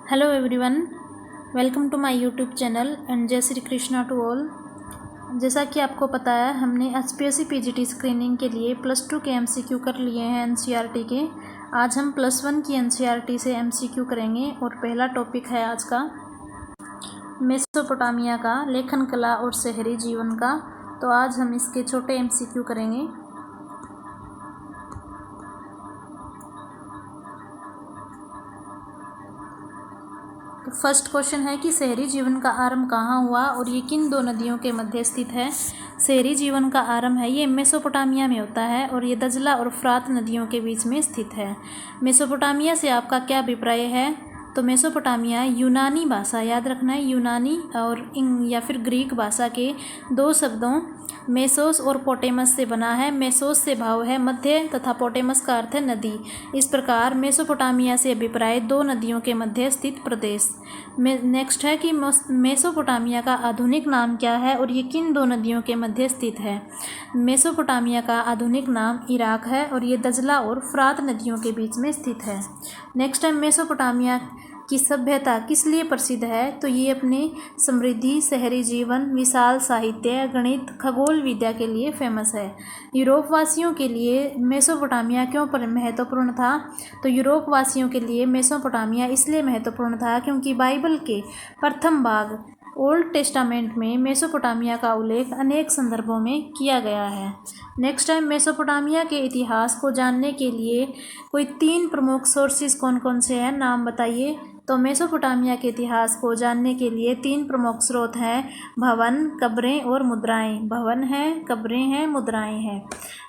Hello everyone, welcome to my YouTube channel and जय Shri Krishna to all. जैसा कि आपको पता है, हमने एचपीएससी पीजीटी स्क्रीनिंग के लिए +2 के एमसीक्यू कर लिए हैं एनसीईआरटी के। आज हम +1 की एनसीईआरटी से एमसीक्यू करेंगे और पहला टॉपिक है आज का मेसोपोटामिया का लेखन कला और शहरी जीवन का। तो आज हम इसके छोटे एमसीक्यू करेंगे। तो फर्स्ट क्वेश्चन है कि शहरी जीवन का आरंभ कहाँ हुआ और ये किन दो नदियों के मध्य स्थित है। शहरी जीवन का आरंभ है ये मेसोपोटामिया में होता है और ये दजला और फ्रात नदियों के बीच में स्थित है। मेसोपोटामिया से आपका क्या अभिप्राय है? तो मेसोपोटामिया यूनानी भाषा, याद रखना है, यूनानी और या फिर ग्रीक भाषा के दो शब्दों मेसोस और पोटेमस से बना है। मेसोस से भाव है मध्य तथा पोटेमस का अर्थ है नदी। इस प्रकार मेसोपोटामिया से अभिप्राय दो नदियों के मध्य स्थित प्रदेश। नेक्स्ट है कि मेसोपोटामिया का आधुनिक नाम क्या है और ये किन दो नदियों के मध्य स्थित है। मेसोपोटामिया का आधुनिक नाम इराक है और ये दजला और फ्रात नदियों के बीच में स्थित है। नेक्स्ट है मेसोपोटामिया की सभ्यता किस लिए प्रसिद्ध है। तो ये अपने समृद्धि, शहरी जीवन, विशाल साहित्य, गणित, खगोल विद्या के लिए फेमस है। यूरोप वासियों के लिए मेसोपोटामिया क्यों महत्वपूर्ण था? तो यूरोप वासियों के लिए मेसोपोटामिया इसलिए महत्वपूर्ण था क्योंकि बाइबल के प्रथम भाग ओल्ड टेस्टामेंट में मेसोपोटामिया का उल्लेख अनेक संदर्भों में किया गया है। नेक्स्ट टाइम मेसोपोटामिया के इतिहास को जानने के लिए कोई 3 प्रमुख सोर्सेज कौन कौन से हैं, नाम बताइए। तो मेसोपोटामिया के इतिहास को जानने के लिए 3 प्रमुख स्रोत हैं, भवन, कब्रें और मुद्राएं। भवन हैं, कब्रें हैं, मुद्राएं हैं।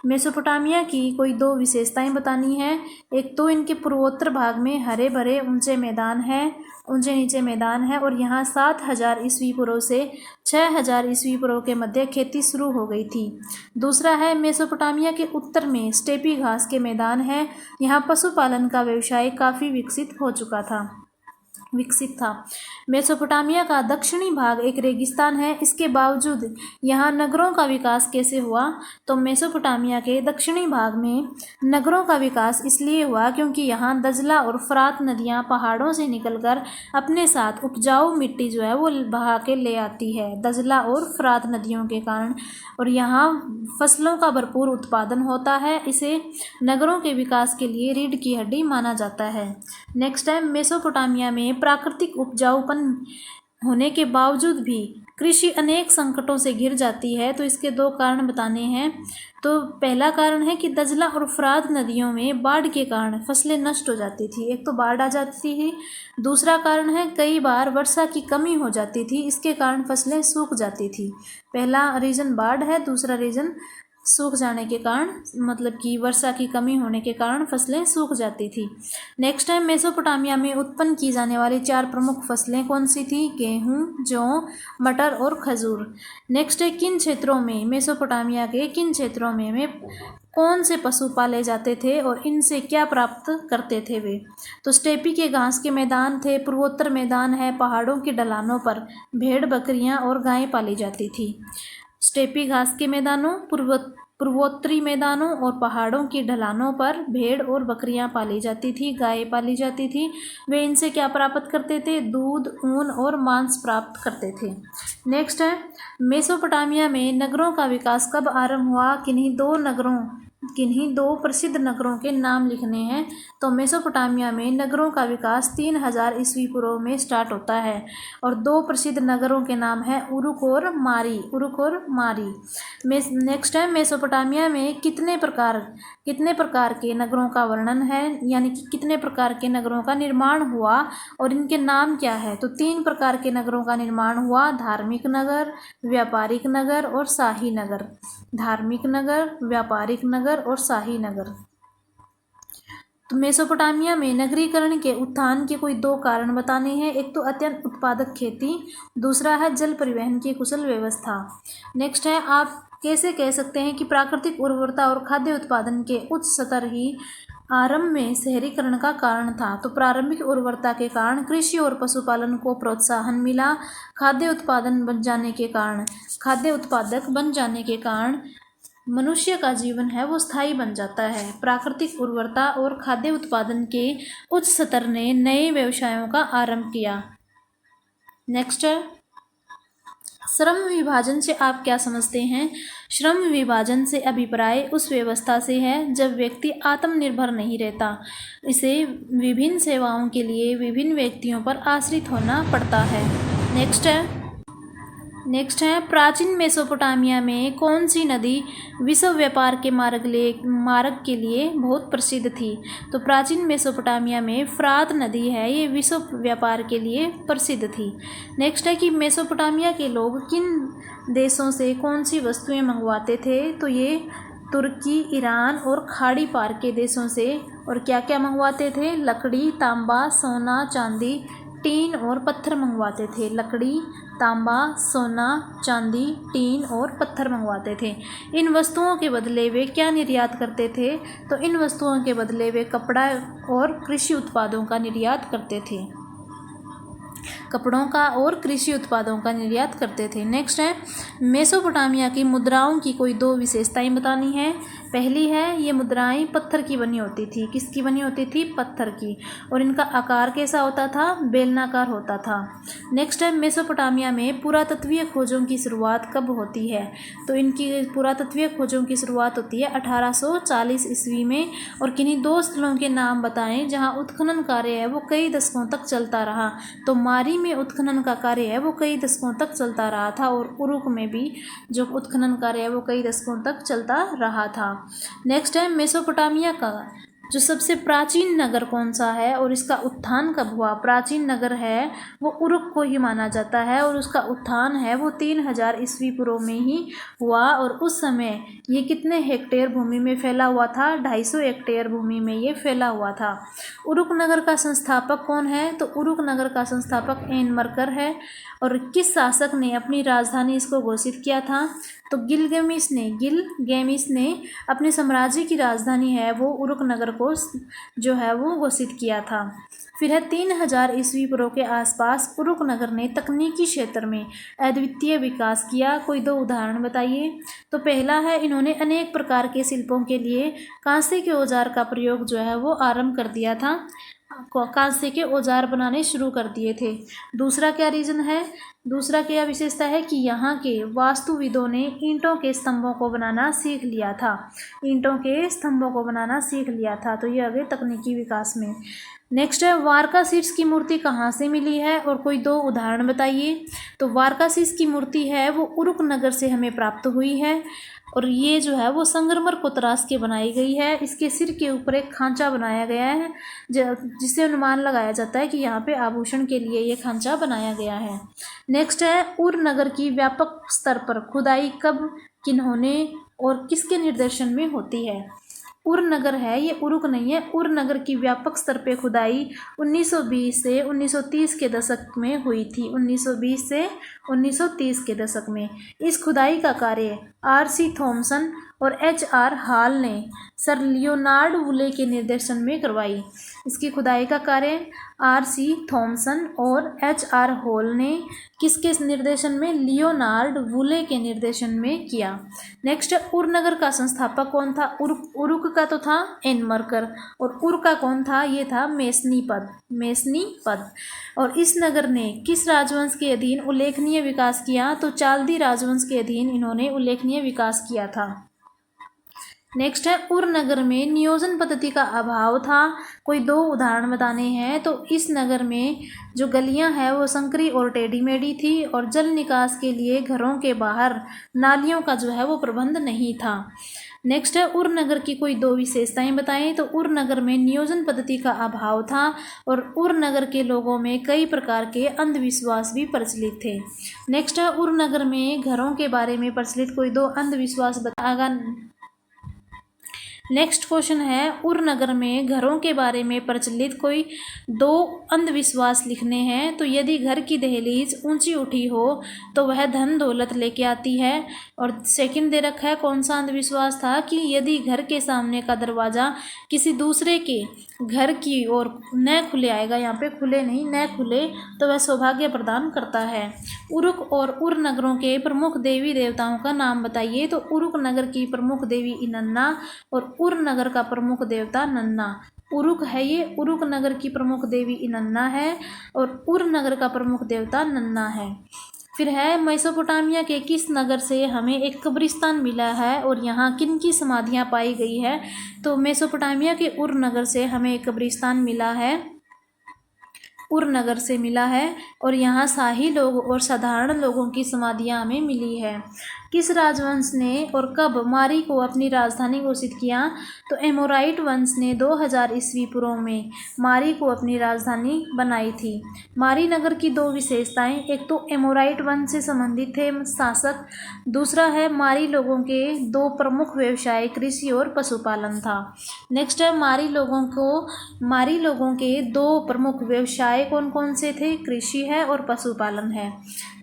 मेसोपोटामिया की कोई 2 विशेषताएं बतानी है। एक तो इनके पूर्वोत्तर भाग में हरे भरे ऊंचे नीचे मैदान है और यहाँ 7000 ईस्वी पूर्व से 6000 ईस्वी पूर्व के मध्य खेती शुरू हो गई थी। दूसरा है मेसोपोटामिया के उत्तर में स्टेपी घास के मैदान है। यहाँ पशुपालन का व्यवसाय काफ़ी विकसित था। मेसोपोटामिया का दक्षिणी भाग एक रेगिस्तान है। इसके बावजूद यहाँ नगरों का विकास कैसे हुआ? तो मेसोपोटामिया के दक्षिणी भाग में नगरों का विकास इसलिए हुआ क्योंकि यहाँ दजला और फ्रात नदियाँ पहाड़ों से निकलकर अपने साथ उपजाऊ मिट्टी जो है वो बहा के ले आती है, दजला और फ्रात नदियों के कारण, और यहाँ फसलों का भरपूर उत्पादन होता है। इसे नगरों के विकास के लिए रीढ़ की हड्डी माना जाता है। नेक्स्ट टाइम मेसोपोटामिया में प्राकृतिक उपजाऊपन होने के बावजूद भी कृषि अनेक संकटों से घिर जाती है। तो इसके 2 कारण बताने हैं। तो पहला कारण है कि दजला और फ्रात नदियों में बाढ़ के कारण फसलें नष्ट हो जाती थी। एक तो बाढ़ आ जाती थी। दूसरा कारण है कई बार वर्षा की कमी हो जाती थी, इसके कारण फसलें सूख जाती थी। पहला रीज़न बाढ़ है, दूसरा रीज़न सूख जाने के कारण, मतलब कि वर्षा की कमी होने के कारण फसलें सूख जाती थी। नेक्स्ट टाइम मेसोपोटामिया में उत्पन्न की जाने वाली 4 प्रमुख फसलें कौन सी थी? गेहूं, जौ, मटर और खजूर। नेक्स्ट है मेसोपोटामिया के किन क्षेत्रों में कौन से पशु पाले जाते थे और इनसे क्या प्राप्त करते थे वे? तो स्टेपी के घास के मैदान थे, पूर्वोत्तर मैदान है, पहाड़ों की ढलानों पर भेड़, बकरियां और गायें पाली जाती थी। स्टेपी घास के मैदानों, पूर्वोत्तरी मैदानों और पहाड़ों की ढलानों पर भेड़ और बकरियां पाली जाती थी, गायें पाली जाती थी। वे इनसे क्या प्राप्त करते थे? दूध, ऊन और मांस प्राप्त करते थे। नेक्स्ट है मेसोपोटामिया में नगरों का विकास कब आरंभ हुआ? किन्हीं दो प्रसिद्ध नगरों के नाम लिखने हैं। तो मेसोपोटामिया में नगरों का विकास 3000 ईस्वी पूर्व में स्टार्ट होता है और 2 प्रसिद्ध नगरों के नाम हैं उरुक और मारी। नेक्स्ट है मेसोपोटामिया में कितने प्रकार के नगरों का वर्णन है, यानी कि कितने प्रकार के नगरों का निर्माण हुआ और इनके नाम क्या है? तो 3 प्रकार के नगरों का निर्माण हुआ, धार्मिक नगर, व्यापारिक नगर और शाही नगर। धार्मिक नगर, व्यापारिक नगर और शाही नगर। तो मेसोपोटामिया में नगरीकरण के उत्थान के कोई 2 कारण बताने हैं। एक तो अत्यंत उत्पादक खेती, दूसरा है जल परिवहन की कुशल व्यवस्था। नेक्स्ट है आप कैसे कह सकते हैं कि प्राकृतिक उर्वरता और खाद्य उत्पादन के उच्च स्तर ही आरंभ में शहरीकरण का कारण था। तो प्रारंभिक उर्वरता के कारण कृषि और पशुपालन को प्रोत्साहन मिला। खाद्य उत्पादक बन जाने के कारण मनुष्य का जीवन है वो स्थायी बन जाता है। प्राकृतिक उर्वरता और खाद्य उत्पादन के उच्च स्तर ने नए व्यवसायों का आरंभ किया। नेक्स्ट है, श्रम विभाजन से आप क्या समझते हैं? श्रम विभाजन से अभिप्राय उस व्यवस्था से है जब व्यक्ति आत्मनिर्भर नहीं रहता, इसे विभिन्न सेवाओं के लिए विभिन्न व्यक्तियों पर आश्रित होना पड़ता है। नेक्स्ट है प्राचीन मेसोपोटामिया में कौन सी नदी विश्व व्यापार के मार्ग के लिए बहुत प्रसिद्ध थी? तो प्राचीन मेसोपोटामिया में फ्रात नदी है, ये विश्व व्यापार के लिए प्रसिद्ध थी। नेक्स्ट है कि मेसोपोटामिया के लोग किन देशों से कौन सी वस्तुएं मंगवाते थे? तो ये तुर्की, ईरान और खाड़ी पार के देशों से। और क्या क्या मंगवाते थे? लकड़ी, तांबा, सोना, चांदी, टीन और पत्थर मंगवाते थे। लकड़ी, तांबा, सोना, चांदी, टीन और पत्थर मंगवाते थे। इन वस्तुओं के बदले वे क्या निर्यात करते थे? तो इन वस्तुओं के बदले वे कपड़ा और कृषि उत्पादों का निर्यात करते थे। कपड़ों का और कृषि उत्पादों का निर्यात करते थे। नेक्स्ट है, मेसोपोटामिया की मुद्राओं की कोई दो विशेषताएं बतानी है। पहली है, ये मुद्राएं पत्थर की बनी होती थी। किसकी बनी होती थी? पत्थर की। और इनका आकार कैसा होता था? बेलनाकार होता था। नेक्स्ट है, मेसोपोटामिया में पुरातत्वीय खोजों की शुरुआत कब होती है? तो इनकी पुरातत्वीय खोजों की शुरुआत होती है 1840 ईस्वी में। और किन्हीं दो स्थलों के नाम बताएं जहां उत्खनन कार्य है वो कई दशकों तक चलता रहा। तो मारी में उत्खनन का कार्य है वो कई दशकों तक चलता रहा था, और उरुक में भी जो उत्खनन कार्य है वो कई दशकों तक चलता रहा था। नेक्स्ट है, मेसोपोटामिया का जो सबसे प्राचीन नगर कौन सा है और इसका उत्थान कब हुआ? प्राचीन नगर है वो उरुक को ही माना जाता है, और उसका उत्थान है वो 3000 ईस्वी पूर्व में ही हुआ। और उस समय ये कितने हेक्टेयर भूमि में फैला हुआ था? 250 हेक्टेयर भूमि में ये फैला हुआ था। उरुक नगर का संस्थापक कौन है? तो उरुक नगर का संस्थापक एनमरकर है। और किस शासक ने अपनी राजधानी इसको घोषित किया था? तो गिलगेमिस ने अपने साम्राज्य की राजधानी है वो उरुक नगर को जो है वो घोषित किया था। फिर है 3000 ईस्वी पूर्व के आसपास उरुक नगर ने तकनीकी क्षेत्र में अद्वितीय विकास किया। कोई दो उदाहरण बताइए। तो पहला है, इन्होंने अनेक प्रकार के शिल्पों के लिए कांसे के औजार का प्रयोग जो है वो आरंभ कर दिया था। कांसे के औजार बनाने शुरू कर दिए थे। दूसरा क्या रीज़न है? दूसरा क्या विशेषता है कि यहाँ के वास्तुविदों ने ईंटों के स्तंभों को बनाना सीख लिया था। ईंटों के स्तंभों को बनाना सीख लिया था। तो ये आगे तकनीकी विकास में। नेक्स्ट है, वारकासीस की मूर्ति कहाँ से मिली है और कोई दो उदाहरण बताइए। तो वारकासीस की मूर्ति है वो उरुक नगर से हमें प्राप्त हुई है, और ये जो है वो संगमरमर को तराश के बनाई गई है। इसके सिर के ऊपर एक खांचा बनाया गया है जिससे अनुमान लगाया जाता है कि यहाँ पे आभूषण के लिए ये खांचा बनाया गया है। नेक्स्ट है, उर नगर की व्यापक स्तर पर खुदाई कब, किन्होंने और किसके निर्देशन में होती है? उर नगर है, ये उरुक नहीं है। उर नगर की व्यापक स्तर पे खुदाई 1920 से 1930 के दशक में हुई थी। 1920 से 1930 के दशक में इस खुदाई का कार्य R.C. थॉमसन और H.R. हॉल ने सर लियोनार्ड वुले के निर्देशन में करवाई। इसकी खुदाई का कार्य R.C. थॉमसन और H.R. हॉल ने किसके निर्देशन में? लियोनार्ड वुले के निर्देशन में किया। नेक्स्ट, उर का संस्थापक कौन था? उरुक का तो था एनमरकर, और उर का कौन था? ये था मेसनीपद। और इस नगर ने किस राजवंश के अधीन उल्लेखनीय विकास किया? तो चाल्दी राजवंश के अधीन इन्होंने उल्लेखनीय विकास किया था। नेक्स्ट है, उर नगर में नियोजन पद्धति का अभाव था। कोई दो उदाहरण बताने हैं। तो इस नगर में जो गलियां हैं वो संकरी और टेढ़ी मेढ़ी थी, और जल निकास के लिए घरों के बाहर नालियों का जो है वो प्रबंध नहीं था। नेक्स्ट है, उर नगर की कोई दो विशेषताएं बताएं। तो उर नगर में नियोजन पद्धति का अभाव था, और उर नगर के लोगों में कई प्रकार के अंधविश्वास भी प्रचलित थे। नेक्स्ट है, उर नगर में घरों के बारे में प्रचलित कोई दो अंधविश्वास नेक्स्ट क्वेश्चन है, उरनगर में घरों के बारे में प्रचलित कोई 2 अंधविश्वास लिखने हैं। तो यदि घर की दहलीज ऊंची उठी हो तो वह धन दौलत लेके आती है। और सेकंड दे रखा है कौन सा अंधविश्वास था कि यदि घर के सामने का दरवाज़ा किसी दूसरे के घर की ओर न खुले, आएगा यहाँ पे खुले नहीं, न खुले, तो वह सौभाग्य प्रदान करता है। उरुक और उर नगरों के प्रमुख देवी देवताओं का नाम बताइए। तो उरुक नगर की प्रमुख देवी इनन्ना और उर नगर का प्रमुख देवता नन्ना। उरुक है ये, उरुक नगर की प्रमुख देवी इनन्ना है और उर नगर का प्रमुख देवता नन्ना है। फिर है, मेसोपोटामिया के किस नगर से हमें एक कब्रिस्तान मिला है और यहाँ किन की समाधियाँ पाई गई है। तो मेसोपोटामिया के उर नगर से हमें एक कब्रिस्तान मिला है, उर नगर से मिला है, और यहाँ शाही लोग और साधारण लोगों की समाधियाँ हमें मिली है। किस राजवंश ने और कब मारी को अपनी राजधानी घोषित किया। तो एमोराइट वंश ने 2000 ईस्वी पूर्व में मारी को अपनी राजधानी बनाई थी। मारी नगर की 2 विशेषताएं, एक तो एमोराइट वंश से संबंधित थे शासक, दूसरा है मारी लोगों के 2 प्रमुख व्यवसाय कृषि और पशुपालन था। नेक्स्ट है, मारी लोगों के 2 प्रमुख व्यवसाय कौन कौन से थे, कृषि है और पशुपालन है।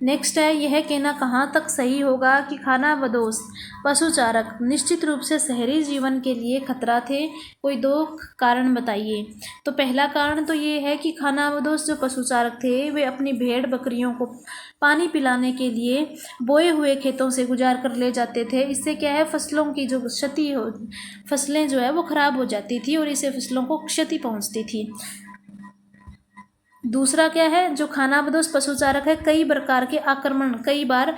नेक्स्ट है, यह कहना कहाँ तक सही होगा कि खानाबदोश पशुचारक निश्चित रूप से शहरी जीवन के लिए खतरा थे। कोई 2 कारण बताइए। तो पहला कारण तो ये है कि खानाबदोश जो पशुचारक थे वे अपनी भेड़ बकरियों को पानी पिलाने के लिए बोए हुए खेतों से गुजार कर ले जाते थे। इससे क्या है, फसलों की जो क्षति हो, फसलें जो है वो खराब हो जाती थी और इससे फसलों को क्षति पहुंचती थी। दूसरा क्या है, जो खानाबदोश पशुचारक है कई बार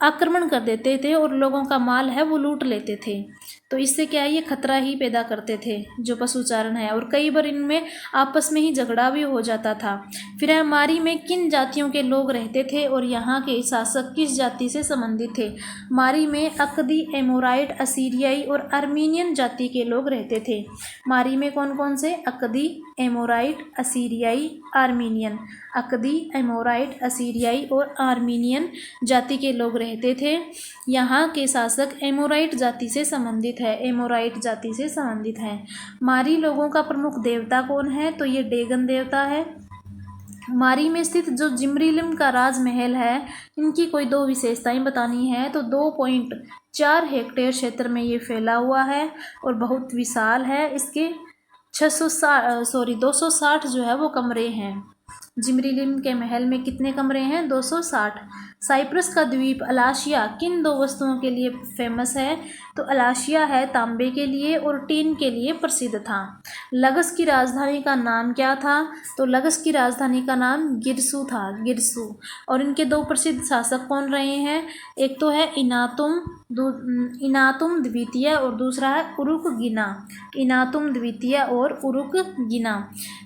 आक्रमण कर देते थे और लोगों का माल है वो लूट लेते थे। तो इससे क्या है, ये खतरा ही पैदा करते थे जो पशुचारण है, और कई बार इनमें आपस में ही झगड़ा भी हो जाता था। फिर है, मारी में किन जातियों के लोग रहते थे और यहाँ के शासक किस जाति से संबंधित थे। मारी में अकदी, एमोराइट, असीरियाई और आर्मीनियन जाति के लोग रहते थे। मारी में कौन कौन से, अकदी, एमोराइट, असीरियाई, आर्मीनियन। अकदी, एमोराइट, असीरियाई और आर्मीनियन जाति के लोग रहते थे। यहाँ के शासक एमोराइट जाति से संबंधित है। मारी लोगों का प्रमुख देवता कौन है। तो ये डेगन देवता है। मारी में स्थित जो जिमरीलिम का राजमहल है, इनकी कोई 2 विशेषताएं बतानी है। तो 2.4 हेक्टेयर क्षेत्र में ये फैला हुआ है और बहुत विशाल है। इसके 260 जो है वो कमरे हैं। जिमरीलिम के महल में कितने कमरे हैं, 260। साइप्रस का द्वीप अलाशिया किन 2 वस्तुओं के लिए फेमस है। तो अलाशिया है तांबे के लिए और टीन के लिए प्रसिद्ध था। लगस की राजधानी का नाम क्या था। तो लगस की राजधानी का नाम गिरसु था, गिरसु। और इनके 2 प्रसिद्ध शासक कौन रहे हैं, एक तो है इनातुम द्वितीय और दूसरा है उरुकगिना। इनातुम द्वितीय और उरुकगिना।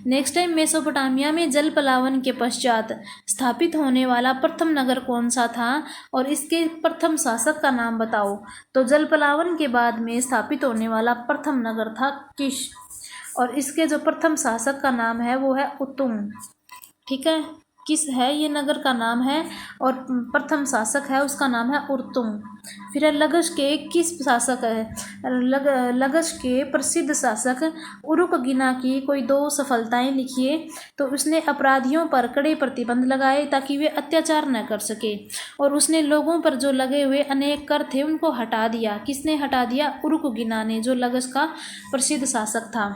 नेक्स्ट है, मेसोपोटामिया में जल पलावन के पश्चात स्थापित होने वाला प्रथम नगर कौन सा था और इसके प्रथम शासक का नाम बताओ। तो जल पलावन के बाद में स्थापित होने वाला प्रथम नगर था किश, और इसके जो प्रथम शासक का नाम है वो है उतुंग। ठीक है, किस है ये नगर का नाम है और प्रथम शासक है उसका नाम है उर्तुंग। फिर है, लगश के किस शासक है, लगश के प्रसिद्ध शासक उरुकगिना की कोई 2 सफलताएं लिखिए। तो उसने अपराधियों पर कड़े प्रतिबंध लगाए ताकि वे अत्याचार न कर सके, और उसने लोगों पर जो लगे हुए अनेक कर थे उनको हटा दिया। किसने हटा दिया, उरुकगिना ने, जो लगश का प्रसिद्ध शासक था।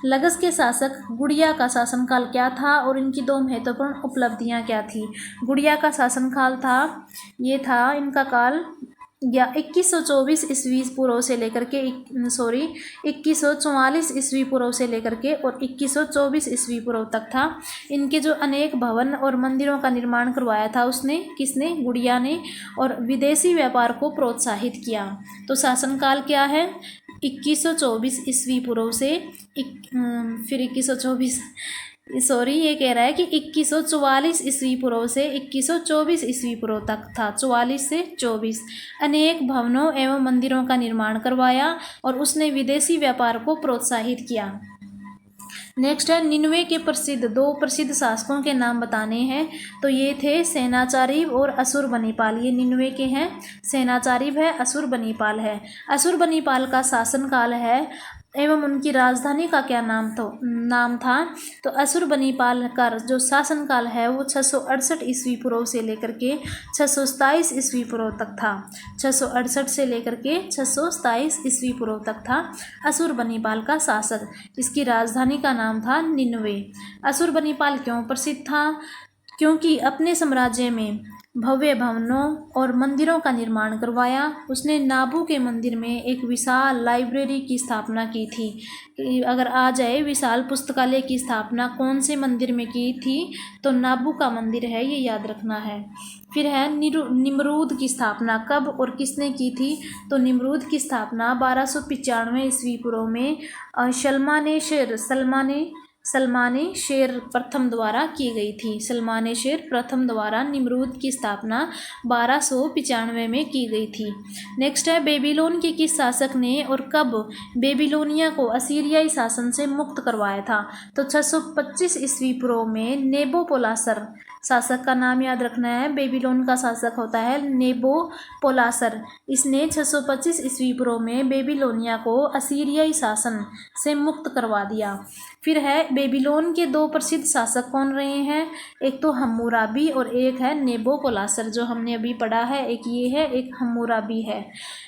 लगश के शासक गुड़िया का शासनकाल क्या था और इनकी 2 महत्वपूर्ण उपलब्धियां क्या थी। गुड़िया का शासनकाल था, ये था इनका काल 2124 ईस्वी पूर्व से लेकर के 2144 ईस्वी पूर्व से लेकर के और 2124 ईस्वी पूर्व तक था। इनके जो अनेक भवन और मंदिरों का निर्माण करवाया था उसने, किसने, गुड़िया ने, और विदेशी व्यापार को प्रोत्साहित किया। तो शासनकाल क्या है, 2124 ईस्वी पूर्व से फिर 2124 ये कह रहा है कि 2144 ईस्वी पूर्व से 2124 ईस्वी पूर्व तक था, 44 से 24। अनेक भवनों एवं मंदिरों का निर्माण करवाया और उसने विदेशी व्यापार को प्रोत्साहित किया। नेक्स्ट है, निन्वे के 2 प्रसिद्ध शासकों के नाम बताने हैं। तो ये थे सेनाचारीब और असुरबनीपाल। ये निन्वे के हैं, सेनाचारीब है, असुरबनीपाल है। असुरबनीपाल का शासनकाल है एवं उनकी राजधानी का क्या नाम था। तो अशुरबनीपाल का जो शासनकाल है वो 668 ईस्वी पूर्व से लेकर के 627 ईस्वी पूर्व तक था। 668 से लेकर के 627 ईस्वी पूर्व तक था अशुरबनीपाल का शासक। इसकी राजधानी का नाम था निन्वे। अशुरबनीपाल क्यों प्रसिद्ध था? क्योंकि अपने साम्राज्य में भव्य भवनों और मंदिरों का निर्माण करवाया। उसने नाबू के मंदिर में एक विशाल लाइब्रेरी की स्थापना की थी। अगर आ जाए विशाल पुस्तकालय की स्थापना कौन से मंदिर में की थी, तो नाबू का मंदिर है, ये याद रखना है। फिर है निमरूद की स्थापना कब और किसने की थी? तो निमरूद की स्थापना 1295 ईस्वी पूर्व में सलमाने शेर प्रथम द्वारा की गई थी। सलमाने शेर प्रथम द्वारा निमरूद की स्थापना 1295 में की गई थी। नेक्स्ट है बेबीलोन के किस शासक ने और कब बेबीलोनिया को असीरियाई शासन से मुक्त करवाया था? तो 625 ईस्वी पूर्व में नेबोपोलासर शासक का नाम याद रखना है। बेबीलोन का शासक होता है नेबोपोलासर। इसने 625 ईस्वी पूर्व में बेबीलोनिया को असीरियाई शासन से मुक्त करवा दिया। फिर है बेबीलोन के दो प्रसिद्ध शासक कौन रहे हैं? एक तो हम्मुराबी और एक है नेबोपोलासर, जो हमने अभी पढ़ा है। एक ये है, एक हम्मुराबी है।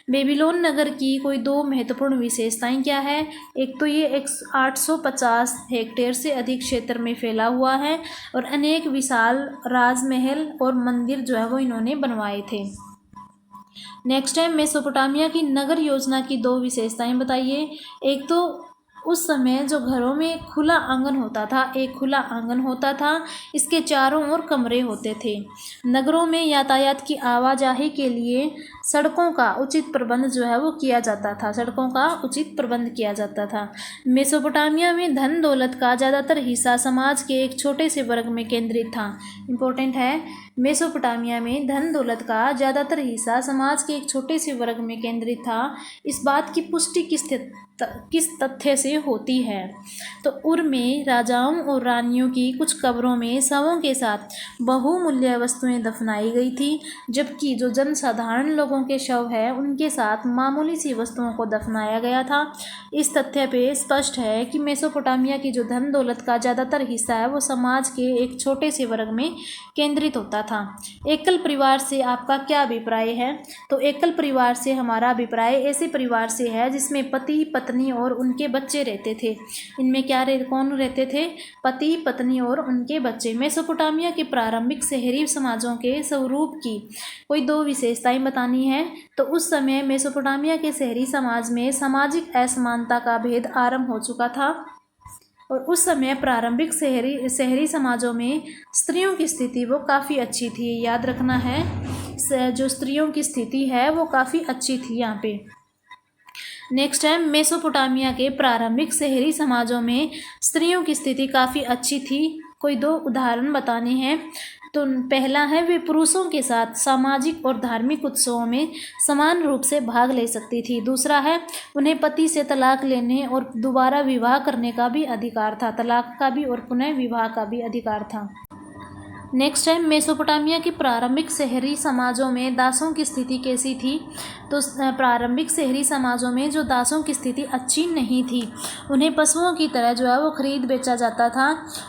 बेबीलोन नगर की कोई दो महत्वपूर्ण विशेषताएं क्या है? एक तो ये 850 हेक्टेयर से अधिक क्षेत्र में फैला हुआ है और अनेक विशाल राजमहल और मंदिर जो है वो इन्होंने बनवाए थे। नेक्स्ट है मेसोपोटामिया की नगर योजना की दो विशेषताएं बताइए। एक तो उस समय जो घरों में खुला आंगन होता था, एक खुला आंगन होता था, इसके चारों ओर कमरे होते थे। नगरों में यातायात की आवाजाही के लिए सड़कों का उचित प्रबंध जो है वो किया जाता था। सड़कों का उचित प्रबंध किया जाता था। मेसोपोटामिया में धन दौलत का ज़्यादातर हिस्सा समाज के एक छोटे से वर्ग में केंद्रित था। इंपॉर्टेंट है, मेसोपोटामिया में धन दौलत का ज़्यादातर हिस्सा समाज के एक छोटे से वर्ग में केंद्रित था। इस बात की पुष्टि किस तथ्य से होती है? तो उर में राजाओं और रानियों की कुछ कब्रों में शवों के साथ बहुमूल्य वस्तुएं दफनाई गई थी, जबकि जो जनसाधारण लोगों के शव है उनके साथ मामूली सी वस्तुओं को दफनाया गया था। इस तथ्य पे स्पष्ट है कि मेसोपोटामिया की जो धन दौलत का ज़्यादातर हिस्सा है वो समाज के एक छोटे से वर्ग में केंद्रित होता था। एकल परिवार से आपका क्या अभिप्राय है? तो एकल परिवार से हमारा अभिप्राय ऐसे परिवार से है जिसमें पति पत्नी और उनके बच्चे रहते थे। इनमें कौन रहते थे? पति पत्नी और उनके बच्चे। मेसोपोटामिया के प्रारंभिक शहरी समाजों के स्वरूप की कोई दो विशेषताएं बतानी है। तो उस समय मेसोपोटामिया के शहरी समाज में सामाजिक असमानता का भेद आरंभ हो चुका था और उस समय प्रारंभिक शहरी समाजों में स्त्रियों की स्थिति वो काफ़ी अच्छी थी। याद रखना है, जो स्त्रियों की स्थिति है वो काफ़ी अच्छी थी यहाँ पे। नेक्स्ट है मेसोपोटामिया के प्रारंभिक शहरी समाजों में स्त्रियों की स्थिति काफ़ी अच्छी थी। कोई दो उदाहरण बताने हैं। तो पहला है, वे पुरुषों के साथ सामाजिक और धार्मिक उत्सवों में समान रूप से भाग ले सकती थी। दूसरा है, उन्हें पति से तलाक लेने और दोबारा विवाह करने का भी अधिकार था। तलाक का भी और पुनः विवाह का भी अधिकार था। नेक्स्ट है, मेसोपोटामिया के प्रारंभिक शहरी समाजों में दासों की स्थिति कैसी थी? तो प्रारंभिक शहरी समाजों में जो दासों की स्थिति अच्छी नहीं थी, उन्हें पशुओं की तरह जो है वो खरीद बेचा जाता था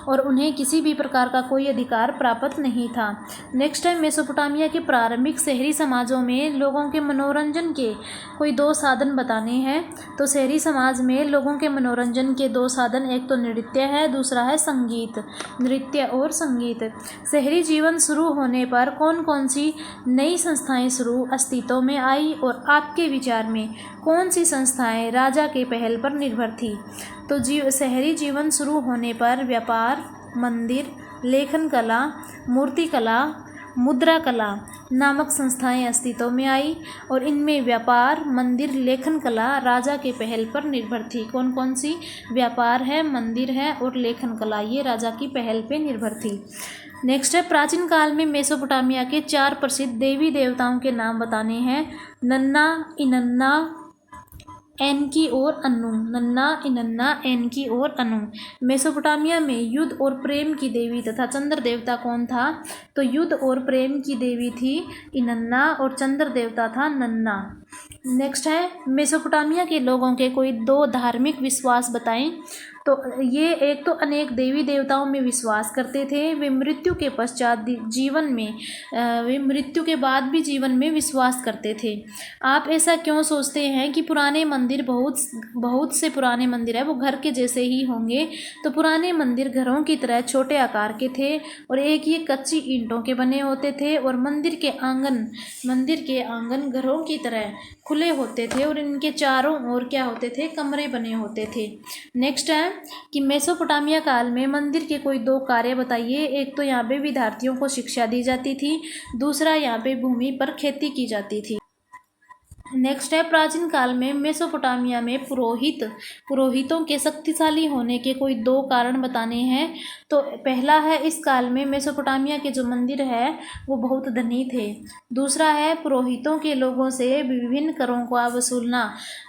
और उन्हें किसी भी प्रकार का कोई अधिकार प्राप्त नहीं था। नेक्स्ट है, मेसोपोटामिया के प्रारंभिक शहरी समाजों में लोगों के मनोरंजन के कोई दो साधन बताने हैं। तो शहरी समाज में लोगों के मनोरंजन के दो साधन, एक तो नृत्य है, दूसरा है संगीत। नृत्य और संगीत। शहरी जीवन शुरू होने पर कौन कौन सी नई संस्थाएं अस्तित्व में आई और आपके विचार में कौन सी संस्थाएं राजा के पहल पर निर्भर थी? तो शहरी जीवन शुरू होने पर व्यापार, मंदिर, लेखन कला, मूर्ति कला, मुद्रा कला नामक संस्थाएं अस्तित्व में आई और इनमें व्यापार, मंदिर, लेखन कला राजा के पहल पर निर्भर थी। कौन कौन सी? व्यापार है, मंदिर है और लेखन कला, ये राजा की पहल पे निर्भर थी। नेक्स्ट है, प्राचीन काल में मेसोपोटामिया के 4 प्रसिद्ध देवी देवताओं के नाम बताने हैं। नन्ना, इनन्ना, एनकी और अनु। नन्ना, इनन्ना, एनकी और अनु। मेसोपोटामिया में युद्ध और प्रेम की देवी तथा चंद्र देवता कौन था? तो युद्ध और प्रेम की देवी थी इनन्ना और चंद्र देवता था नन्ना। नेक्स्ट है मेसोपोटामिया के लोगों के कोई दो धार्मिक विश्वास बताएं। तो ये एक तो अनेक देवी देवताओं में विश्वास करते थे। वे मृत्यु के पश्चात जीवन में वे मृत्यु के बाद भी जीवन में विश्वास करते थे। आप ऐसा क्यों सोचते हैं कि पुराने मंदिर बहुत से पुराने मंदिर है वो घर के जैसे ही होंगे? तो पुराने मंदिर घरों की तरह छोटे आकार के थे और एक ये कच्ची ईंटों के बने होते थे और मंदिर के आंगन घरों की तरह खुले होते थे और इनके चारों ओर क्या होते थे? कमरे बने होते थे। नेक्स्ट है कि मेसोपोटामिया काल में मंदिर के कोई दो कार्य बताइए। एक तो यहाँ पे विद्यार्थियों को शिक्षा दी जाती थी, दूसरा यहाँ पे भूमि पर खेती की जाती थी। नेक्स्ट है प्राचीन काल में मेसोपोटामिया में पुरोहितों के शक्तिशाली होने के कोई दो कारण बताने हैं। तो पहला है इस काल में मेसोपोटामिया के जो मंदिर है वो बहुत धनी थे। दूसरा है पुरोहितों के लोगों से विभिन्न करों का वसूलना।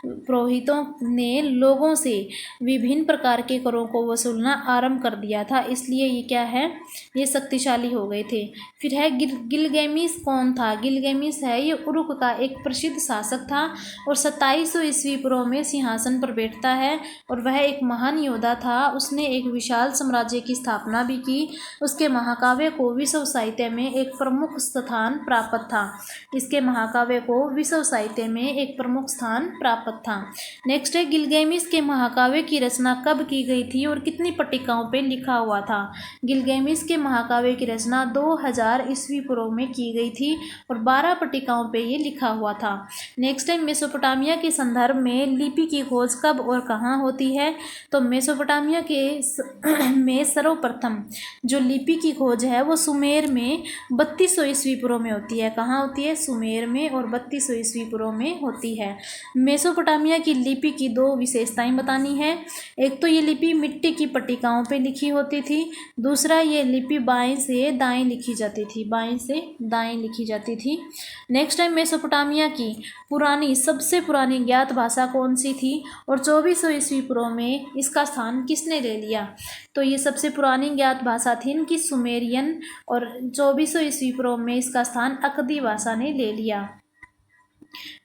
पुरोहितों ने लोगों से विभिन्न प्रकार के करों को वसूलना आरंभ कर दिया था, इसलिए ये क्या है? ये शक्तिशाली हो गए थे। फिर है गिलगेमिस कौन था? गिलगेमिस है ये उरुक का एक प्रसिद्ध शासक था और 2700 ईस्वी पूर्व में सिंहासन पर बैठता है और वह एक महान योद्धा था। उसने एक विशाल साम्राज्य की स्थापना भी की। उसके महाकाव्य को विश्व साहित्य में एक प्रमुख स्थान प्राप्त था। इसके महाकाव्य को विश्व साहित्य में एक प्रमुख स्थान प्राप्त था। नेक्स्ट है गिलगेमिस के महाकाव्य की रचना कब की गई थी और कितनी पट्टिकाओं पर लिखा हुआ था? गिलगेमिस के महाकाव्य की रचना 2000 ईस्वी पूर्व में की गई थी और 12 पट्टिकाओं पर यह लिखा हुआ था। नेक्स्ट टाइम मेसोपोटामिया के संदर्भ में लिपि की खोज कब और कहाँ होती है? तो मेसोपोटामिया में सर्वप्रथम जो लिपि की खोज है वो सुमेर में 3200 ईस्वी पूर्व में होती है। कहाँ होती है? सुमेर में और 3200 ईस्वी पूर्व में होती है। मेसोपोटामिया की लिपि की दो विशेषताएं बतानी है। एक तो ये लिपि मिट्टी की पट्टिकाओं पे लिखी होती थी, दूसरा ये लिपि बाएं से दाएं लिखी जाती थी। नेक्स्ट टाइम मेसोपोटामिया की सबसे पुरानी ज्ञात भाषा कौन सी थी और 2400 ईस्वी पूर्व में इसका स्थान किसने ले लिया? तो ये सबसे पुरानी ज्ञात भाषा थी इनकी सुमेरियन और 2400 ईस्वी पूर्व में इसका स्थान अकदी भाषा ने ले लिया।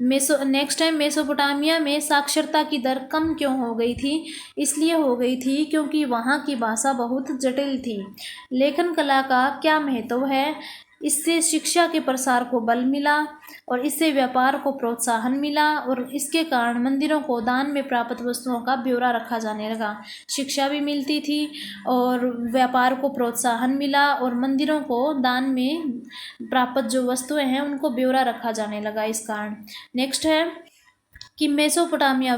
नेक्स्ट टाइम मेसोपोटामिया में साक्षरता की दर कम क्यों हो गई थी? इसलिए हो गई थी क्योंकि वहाँ की भाषा बहुत जटिल थी। लेखन कला का क्या महत्व है? इससे शिक्षा के प्रसार को बल मिला और इससे व्यापार को प्रोत्साहन मिला और इसके कारण मंदिरों को दान में प्राप्त वस्तुओं का ब्यौरा रखा जाने लगा। शिक्षा भी मिलती थी और व्यापार को प्रोत्साहन मिला और मंदिरों को दान में प्राप्त जो वस्तुएं हैं उनको ब्यौरा रखा जाने लगा इस कारण। नेक्स्ट है कि मेसोपोटामिया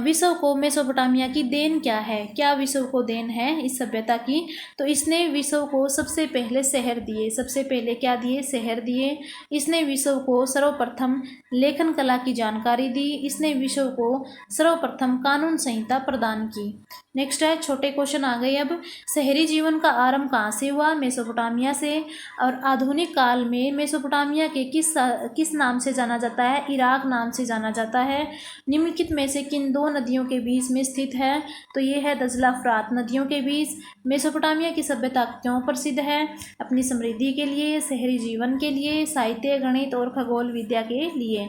की देन क्या है? क्या विश्व को देन है इस सभ्यता की? तो इसने विश्व को सबसे पहले शहर दिए। सबसे पहले क्या दिए? शहर दिए। इसने विश्व को सर्वप्रथम लेखन कला की जानकारी दी। इसने विश्व को सर्वप्रथम कानून संहिता प्रदान की। नेक्स्ट है छोटे क्वेश्चन आ गए। अब शहरी जीवन का आरंभ कहाँ से हुआ? मेसोपोटामिया से। और आधुनिक काल में मेसोपोटामिया के किस नाम से जाना जाता है? इराक नाम से जाना जाता है। निम्नलिखित में से किन दो नदियों के बीच में स्थित है? तो ये है दजला फ्रात नदियों के बीच। मेसोपोटामिया की सभ्यता क्यों प्रसिद्ध है? अपनी समृद्धि के लिए, शहरी जीवन के लिए, साहित्य, गणित और खगोल विद्या के लिए।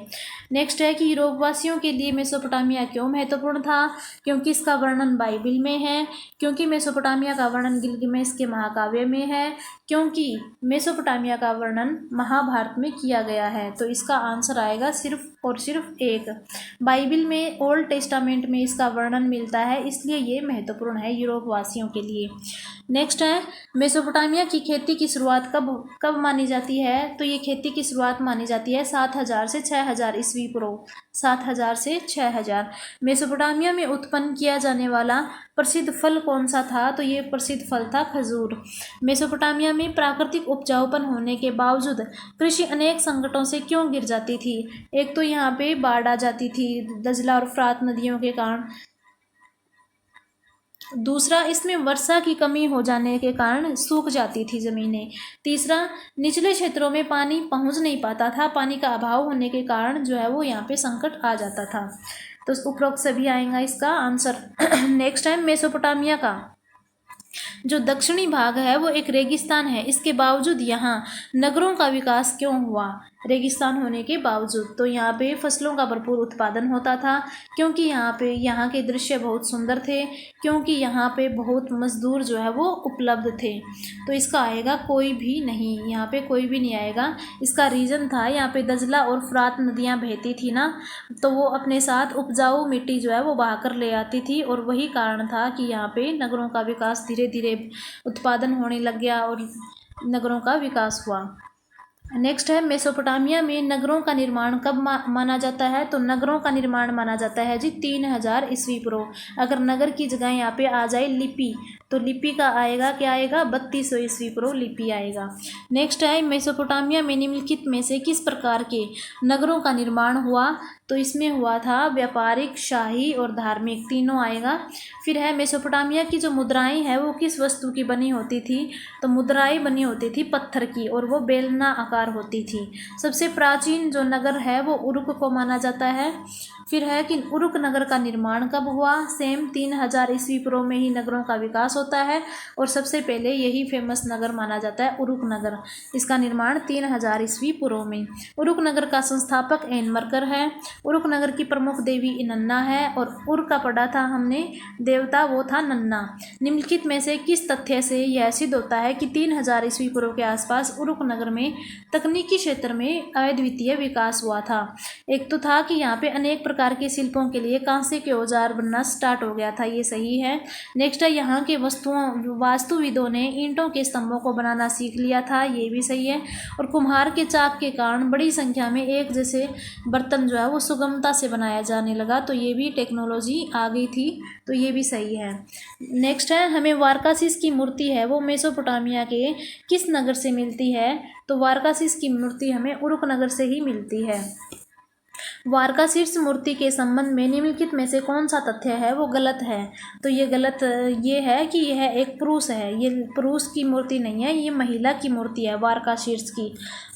नेक्स्ट है कि यूरोपवासियों के लिए मेसोपोटामिया क्यों महत्वपूर्ण था? क्योंकि इसका वर्णन बाइबिल में है, क्योंकि मेसोपोटामिया का वर्णन गिलगामेश के महाकाव्य में है, क्योंकि मेसोपोटामिया का वर्णन महाभारत में किया गया है। तो इसका आंसर आएगा सिर्फ और सिर्फ एक। बाइबिल में ओल्ड टेस्टामेंट में इसका वर्णन मिलता है, इसलिए ये महत्वपूर्ण है यूरोपवासियों के लिए। नेक्स्ट है मेसोपोटामिया की खेती की शुरुआत कब मानी जाती है? तो ये खेती की शुरुआत मानी जाती है 7000 से 6000 ईस्वी पूर्व। 7000 से 6000। मेसोपोटामिया में उत्पन्न किया जाने वाला प्रसिद्ध फल कौन सा था? तो ये प्रसिद्ध फल था खजूर। मेसोपोटामिया में प्राकृतिक उपजाऊपन होने के बावजूद कृषि अनेक संकटों से क्यों गिर जाती थी? एक तो यहाँ पे बाढ़ आ जाती थी दजला और फ्रात नदियों के कारण। दूसरा, इसमें वर्षा की कमी हो जाने के कारण सूख जाती थी ज़मीनें। तीसरा, निचले क्षेत्रों में पानी पहुंच नहीं पाता था। पानी का अभाव होने के कारण जो है वो यहाँ पे संकट आ जाता था। तो उपरोक्त सभी आएगा इसका आंसर। नेक्स्ट टाइम जो दक्षिणी भाग है वो एक रेगिस्तान है, इसके बावजूद यहाँ नगरों का विकास क्यों हुआ? रेगिस्तान होने के बावजूद तो यहाँ पे फसलों का भरपूर उत्पादन होता था, क्योंकि यहाँ के दृश्य बहुत सुंदर थे, क्योंकि यहाँ पे बहुत मजदूर जो है वो उपलब्ध थे। तो इसका आएगा कोई भी नहीं, यहाँ पे कोई भी नहीं आएगा। इसका रीज़न था यहाँ पे दजला और फरात नदियाँ बहती थी ना, तो वो अपने साथ उपजाऊ मिट्टी जो है वो बहा कर ले आती थी, और वही कारण था कि यहाँ पे नगरों का विकास धीरे धीरे उत्पादन होने लग गया और नगरों का विकास हुआ। नेक्स्ट है मेसोपोटामिया में नगरों का निर्माण कब माना जाता है? तो नगरों का निर्माण माना जाता है जी 3000 ईस्वी पूर्व। अगर नगर की जगह यहाँ पे आ जाए लिपि, तो लिपि का आएगा क्या आएगा? 3200 ईस्वी पूर्व लिपि आएगा। नेक्स्ट है मेसोपोटामिया में निम्नलिखित में से किस प्रकार के नगरों का निर्माण हुआ? तो इसमें हुआ था व्यापारिक, शाही और धार्मिक, तीनों आएगा। फिर है मेसोपोटामिया की जो मुद्राएं हैं वो किस वस्तु की बनी होती थी? तो मुद्राएं बनी होती थी पत्थर की, और वो बेलना आकार होती थी। सबसे प्राचीन जो नगर है वो उरुक को माना जाता है। फिर है कि उरुक नगर का निर्माण कब हुआ? सेम 3000 ईस्वी पूर्व में ही नगरों का विकास होता है, और सबसे पहले यही फेमस नगर माना जाता है उरुक नगर। इसका निर्माण 3000 ईस्वी पूर्व में। उरुक नगर का संस्थापक एनमरकर है। उरुक नगर की प्रमुख देवी इनन्ना है, और उर का पढ़ा था हमने देवता, वो था नन्ना। निम्नलिखित में से किस तथ्य से यह सिद्ध होता है कि 3000 ईस्वी पूर्व के आसपास उरुक नगर में तकनीकी क्षेत्र में अद्वितीय विकास हुआ था? एक तो था कि यहाँ पे अनेक प्रकार के शिल्पों के लिए कांसे के औजार बनना स्टार्ट हो गया था, ये सही है। नेक्स्ट है यहाँ के वास्तुविदों ने ईंटों के स्तंभों को बनाना सीख लिया था, ये भी सही है। और कुम्हार के चाक के कारण बड़ी संख्या में एक जैसे बर्तन जो है वो सुगमता से बनाया जाने लगा, तो ये भी टेक्नोलॉजी आ गई थी, तो ये भी सही है। नेक्स्ट है हमें वारकासिस की मूर्ति है वो मेसोपोटामिया के किस नगर से मिलती है? तो वारकासिस की मूर्ति हमें उरुक नगर से ही मिलती है। वारकासीर्स मूर्ति के संबंध में निम्नलिखित में से कौन सा तथ्य है वो गलत है? तो ये गलत ये है कि यह एक पुरुष है, ये पुरुष की मूर्ति नहीं है, ये महिला की मूर्ति है वारकासीर्स की,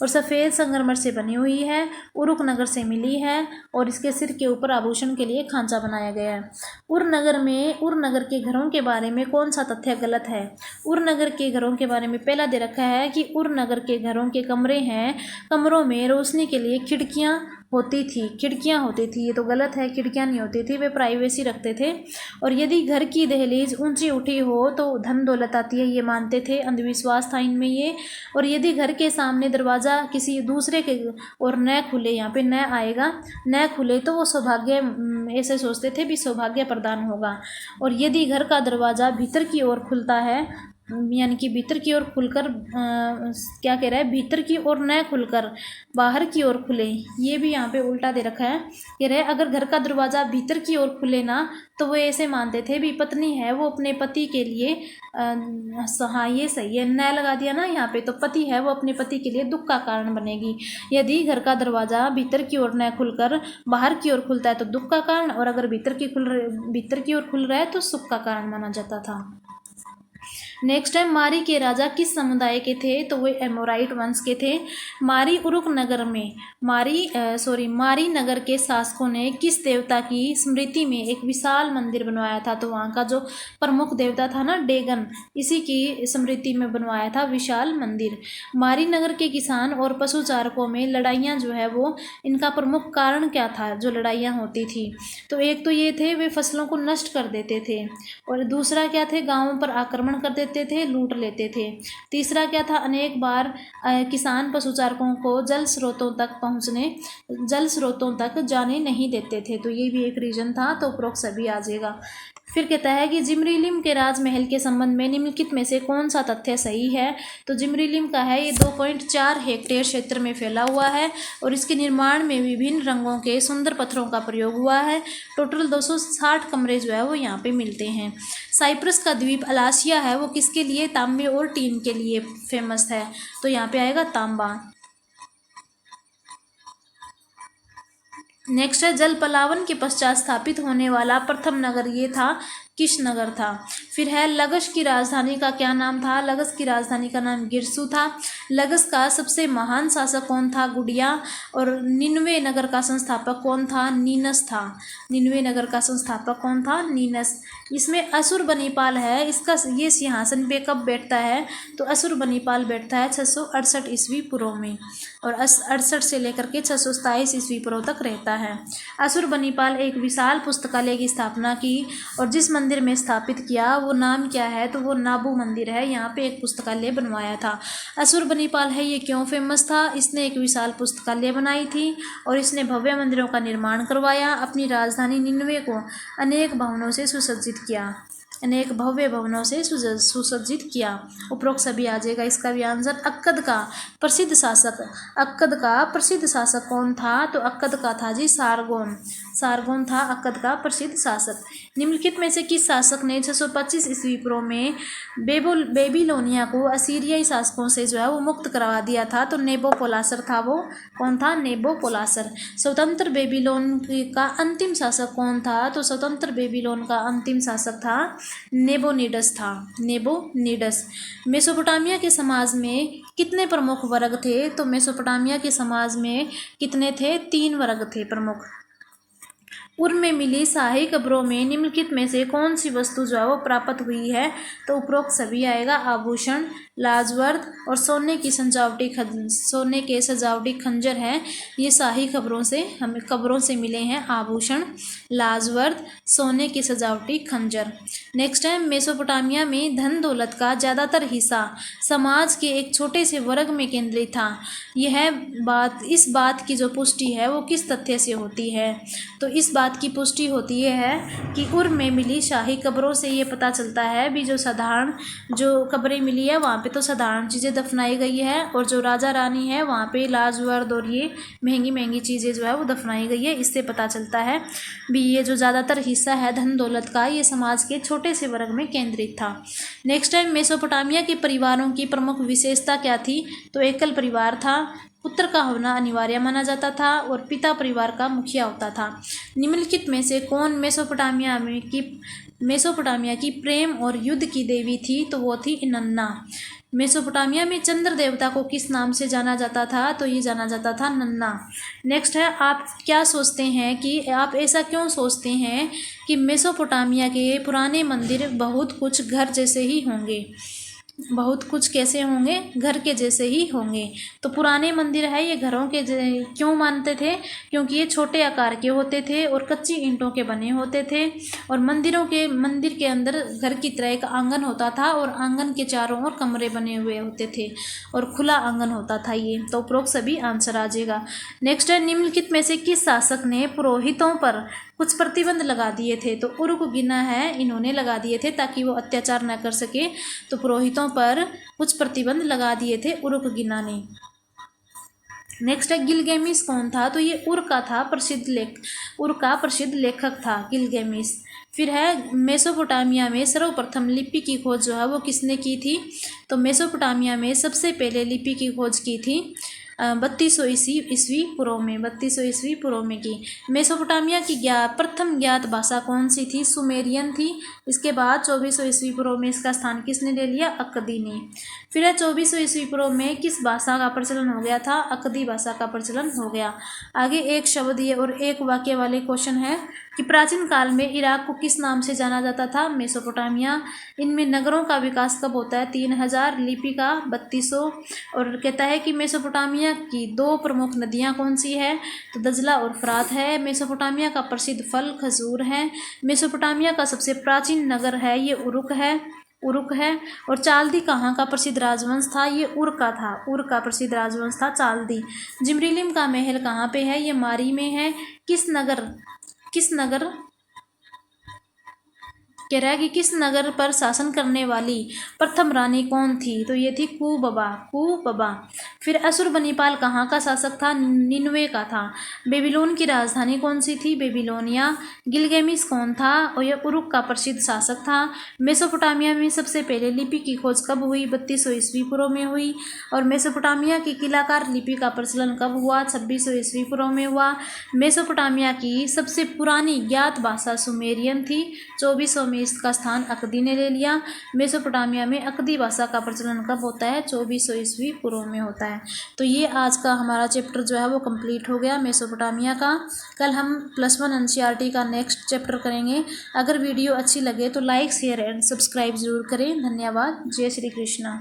और सफ़ेद संगमरमर से बनी हुई है, उरुक नगर से मिली है, और इसके सिर के ऊपर आभूषण के लिए खांचा बनाया गया है। उर नगर के घरों के बारे में कौन सा तथ्य गलत है? उर नगर के घरों के बारे में पहला दे रखा है कि उर नगर के घरों के कमरे हैं, कमरों में रोशनी के लिए खिड़कियाँ होती थी, ये तो गलत है, खिड़कियाँ नहीं होती थी, वे प्राइवेसी रखते थे। और यदि घर की दहलीज ऊंची उठी हो तो धन दौलत आती है, ये मानते थे, अंधविश्वास था इनमें ये। और यदि घर के सामने दरवाज़ा किसी दूसरे के और न खुले, यहाँ पे न आएगा, न खुले तो वो सौभाग्य, ऐसे सोचते थे भी सौभाग्य प्रदान होगा। और यदि घर का दरवाज़ा भीतर की ओर खुलता है, यानी कि भीतर की ओर खुलकर क्या कह रहा है, भीतर की ओर न खुलकर बाहर की ओर खुले, ये भी यहाँ पे उल्टा दे रखा है। कह रहे अगर घर का दरवाज़ा भीतर की ओर खुले ना, तो वो ऐसे मानते थे भी पत्नी है वो अपने पति के लिए हाँ ये सही है, न लगा दिया ना यहाँ पे, तो पति है वो अपने पति के लिए दुख का कारण बनेगी। यदि घर का दरवाज़ा भीतर की ओर न खुलकर बाहर की ओर खुलता है तो दुख का कारण, और अगर भीतर की ओर खुल रहा है तो सुख का कारण माना जाता था। नेक्स्ट है मारी के राजा किस समुदाय के थे? तो वे एमोराइट वंश के थे। मारी उरुक नगर में मारी नगर के शासकों ने किस देवता की स्मृति में एक विशाल मंदिर बनवाया था? तो वहाँ का जो प्रमुख देवता था ना डेगन, इसी की स्मृति में बनवाया था विशाल मंदिर। मारी नगर के किसान और पशुचारकों में लड़ाइयाँ जो है वो, इनका प्रमुख कारण क्या था जो लड़ाइयाँ होती थी? तो एक तो ये थे वे फसलों को नष्ट कर देते थे, और दूसरा क्या थे, गाँवों पर आक्रमण कर देते थे, लूट लेते थे। तीसरा क्या था, अनेक बार किसान पशुचारकों को जल स्रोतों तक जाने नहीं देते थे, तो ये भी एक रीजन था, तो उपरोक्त सभी आ जाएगा। फिर कहता है कि जिमरीलिम के राजमहल के संबंध में निम्नलिखित में से कौन सा तथ्य सही है? तो जिमरीलिम का है ये 2.4 हेक्टेयर क्षेत्र में फैला हुआ है, और इसके निर्माण में विभिन्न रंगों के सुंदर पत्थरों का प्रयोग हुआ है। टोटल 260 कमरे जो है वो यहाँ पे मिलते हैं। साइप्रस का द्वीप अलासिया है वो किसके लिए? तांबे और टीन के लिए फेमस है, तो यहाँ पे आएगा तांबा। नेक्स्ट है जल पलावन के पश्चात स्थापित होने वाला प्रथम नगर ये था किश नगर था। फिर है लगस की राजधानी का क्या नाम था? लगस की राजधानी का नाम गिरसु था। लगस का सबसे महान शासक कौन था? गुडिया। और निन्वे नगर का संस्थापक कौन था? नीनस था। निन्वे नगर का संस्थापक कौन था? नीनस। इसमें असुरबनीपाल है, इसका ये सिंहासन पे कब बैठता है? तो असुरबनीपाल बैठता है 668 ईस्वी पूर्व में, और 68 से लेकर के 627 ईस्वी पूर्व तक रहता है। असुरबनीपाल एक विशाल पुस्तकालय की स्थापना की, और जिस मंदिर में स्थापित किया वो नाम क्या है? तो वो नाबू मंदिर है। यहाँ पे एक पुस्तकालय बनवाया था। असुरबनीपाल है ये क्यों फेमस था? इसने एक विशाल पुस्तकालय बनाई थी, और इसने भव्य मंदिरों का निर्माण करवाया। अपनी राजधानी निन्वे को अनेक भवनों से सुसज्जित किया, अनेक भव्य भवनों से सुसज्जित किया। उपरोक्त सभी आ जाएगा इसका भी आंसर। अक्कद का प्रसिद्ध शासक, अक्कद का प्रसिद्ध शासक कौन था? तो अक्कद का था जी सारगोन। सारगोन था अक्कद का प्रसिद्ध शासक। निम्नलिखित में से किस शासक ने 625 ईस्वी पूर्व में बेबीलोनिया को असीरियाई शासकों से जो है वो मुक्त करवा दिया था? तो नेबोपोलासर था। वो कौन था? नेबोपोलासर। स्वतंत्र बेबीलोन का अंतिम शासक कौन था? तो स्वतंत्र बेबीलोन का अंतिम शासक था नेबोनिडस था। नेबोनिडस। मेसोपोटामिया के समाज में कितने प्रमुख वर्ग थे? तो मेसोपोटामिया के समाज में कितने थे? 3 वर्ग थे प्रमुख। पूर्व में मिली शाही कब्रों में निम्नलिखित में से कौन सी वस्तु जो है वो प्राप्त हुई है? तो उपरोक्त सभी आएगा। आभूषण, लाजवर्द और सोने के सजावटी खंजर हैं। ये शाही कब्रों से मिले हैं। आभूषण, लाजवर्द, सोने की सजावटी खंजर। नेक्स्ट है, मेसोपोटामिया में धन दौलत का ज़्यादातर हिस्सा समाज के एक छोटे से वर्ग में केंद्रित था। इस बात की जो पुष्टि है वो किस तथ्य से होती है? तो इस बात की पुष्टि होती है कि पूर्व में मिली शाही कब्रों से ये पता चलता है भी जो कब्रें मिली है वहाँ पे तो साधारण चीज़ें दफनाई गई है, और जो राजा रानी है वहाँ पे लाजवर्द और ये महंगी महंगी चीज़ें जो है वो दफनाई गई है। इससे पता चलता है भी ये जो ज़्यादातर हिस्सा है धन दौलत का ये समाज के छोटे से वर्ग में केंद्रित था। नेक्स्ट टाइम, मेसोपोटामिया के परिवारों की प्रमुख विशेषता क्या थी? तो एकल परिवार था, पुत्र का होना अनिवार्य माना जाता था, और पिता परिवार का मुखिया होता था। निम्नलिखित में से कौन मेसोपोटामिया की प्रेम और युद्ध की देवी थी? तो वो थी इनन्ना। मेसोपोटामिया में चंद्र देवता को किस नाम से जाना जाता था? तो ये जाना जाता था नन्ना। नेक्स्ट है, आप ऐसा क्यों सोचते हैं कि मेसोपोटामिया के पुराने मंदिर बहुत कुछ घर जैसे ही होंगे? बहुत कुछ कैसे होंगे? घर के जैसे ही होंगे। तो पुराने मंदिर है ये घरों के क्यों मानते थे? क्योंकि ये छोटे आकार के होते थे और कच्ची ईंटों के बने होते थे, और मंदिर के अंदर घर की तरह एक आंगन होता था, और आंगन के चारों ओर कमरे बने हुए होते थे, और खुला आंगन होता था ये। तो उपरोक्त सभी आंसर आ जाएगा। नेक्स्ट है, निम्नलिखित में से किस शासक ने पुरोहितों पर कुछ प्रतिबंध लगा दिए थे? तो उरुकगिना है, इन्होंने लगा दिए थे ताकि वो अत्याचार न कर सके। तो पुरोहितों पर कुछ प्रतिबंध लगा दिए थे उरुकगिना ने। नेक्स्ट है, गिलगेमिस कौन था? तो ये उर का प्रसिद्ध लेखक था गिलगेमिस। फिर है, मेसोपोटामिया में सर्वप्रथम लिपि की खोज जो है वो किसने की थी? तो मेसोपोटामिया में सबसे पहले लिपि की खोज की थी 3200 ईस्वी पूर्व में की। मेसोपोटामिया की प्रथम ज्ञात भाषा कौन सी थी? सुमेरियन थी। इसके बाद 2400 ईस्वी पूर्व में इसका स्थान किसने ले लिया? अक्कदी ने। फिर है, 2400 ईस्वी पूर्व में किस भाषा का प्रचलन हो गया था? अक्कदी भाषा का प्रचलन हो गया। आगे एक शब्द ये और एक वाक्य वाले क्वेश्चन है कि प्राचीन काल में इराक को किस नाम से जाना जाता था? मेसोपोटामिया। इनमें नगरों का विकास कब होता है? 3000, लिपि का 3200। और कहता है कि मेसोपोटामिया की 2 प्रमुख नदियां कौन सी है? तो दजला और फरात है। मेसोपोटामिया का प्रसिद्ध फल खजूर है। मेसोपोटामिया का सबसे प्राचीन नगर है ये उरुक है। और चाल्दी कहाँ का प्रसिद्ध राजवंश था? ये उर का प्रसिद्ध राजवंश था चाल्दी। जिमरिलिम का महल कहाँ पे है? ये मारी में है। किस नगर कह रहा है कि किस नगर पर शासन करने वाली प्रथम रानी कौन थी? तो ये थी कुबबा। फिर असुरबनीपाल कहाँ का शासक था? निन्वे का था। बेबीलोन की राजधानी कौन सी थी? बेबीलोनिया। गिलगेमिस कौन था? और यह उरुक का प्रसिद्ध शासक था। मेसोपोटामिया में सबसे पहले लिपि की खोज कब हुई? 3200 ईस्वी पूर्व में हुई। और मेसोपोटामिया की किलाकार लिपि का प्रचलन कब हुआ? 2600 ईस्वी पूर्व में हुआ। मेसोपोटामिया की सबसे पुरानी ज्ञात भाषा सुमेरियन थी। 2400 में में इसका स्थान अकदी ने ले लिया। मेसोपोटामिया में अकदी भाषा का प्रचलन कब होता है? 2400 ईस्वी पूर्व में होता है। तो ये आज का हमारा चैप्टर जो है वो कंप्लीट हो गया मेसोपोटामिया का। कल हम +1 एनसीईआरटी का नेक्स्ट चैप्टर करेंगे। अगर वीडियो अच्छी लगे तो लाइक शेयर एंड सब्सक्राइब जरूर करें। धन्यवाद। जय श्री कृष्णा।